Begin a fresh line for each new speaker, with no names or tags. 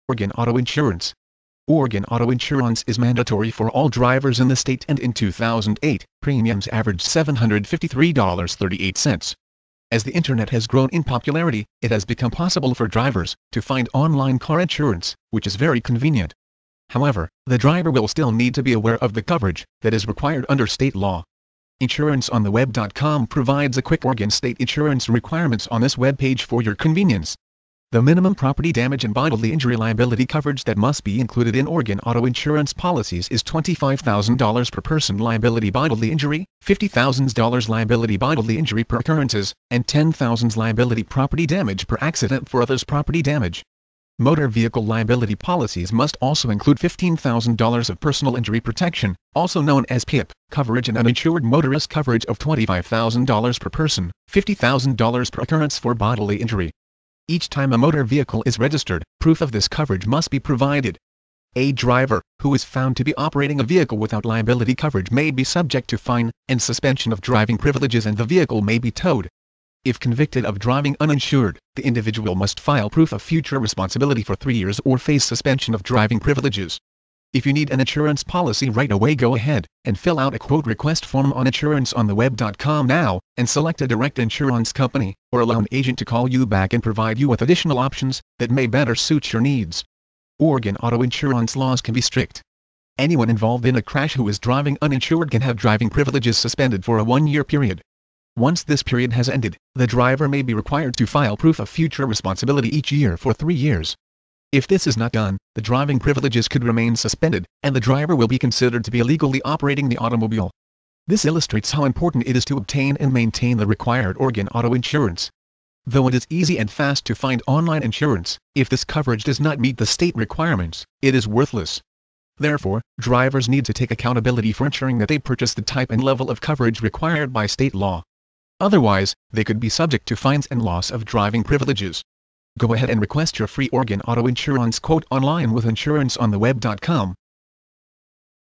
Oregon Auto Insurance. Oregon Auto Insurance is mandatory for all drivers in the state, and in 2008, premiums averaged $753.38. As the internet has grown in popularity, it has become possible for drivers to find online car insurance, which is very convenient. However, the driver will still need to be aware of the coverage that is required under state law. InsuranceOnTheWeb.com provides a quick Oregon state insurance requirements on this webpage for your convenience. The minimum property damage and bodily injury liability coverage that must be included in Oregon auto insurance policies is $25,000 per person liability bodily injury, $50,000 liability bodily injury per occurrences, and $10,000 liability property damage per accident for others' property damage. Motor vehicle liability policies must also include $15,000 of personal injury protection, also known as PIP, coverage, and uninsured motorist coverage of $25,000 per person, $50,000 per occurrence for bodily injury. Each time a motor vehicle is registered, proof of this coverage must be provided. A driver who is found to be operating a vehicle without liability coverage may be subject to fine and suspension of driving privileges, and the vehicle may be towed. If convicted of driving uninsured, the individual must file proof of future responsibility for 3 years or face suspension of driving privileges. If you need an insurance policy right away, go ahead and fill out a quote request form on InsuranceOnTheWeb.com now, and select a direct insurance company or allow an agent to call you back and provide you with additional options that may better suit your needs. Oregon auto insurance laws can be strict. Anyone involved in a crash who is driving uninsured can have driving privileges suspended for a 1-year period. Once this period has ended, the driver may be required to file proof of future responsibility each year for 3 years. If this is not done, the driving privileges could remain suspended, and the driver will be considered to be illegally operating the automobile. This illustrates how important it is to obtain and maintain the required Oregon auto insurance. Though it is easy and fast to find online insurance, if this coverage does not meet the state requirements, it is worthless. Therefore, drivers need to take accountability for ensuring that they purchase the type and level of coverage required by state law. Otherwise, they could be subject to fines and loss of driving privileges. Go ahead and request your free Oregon auto insurance quote online with InsuranceOnTheWeb.com.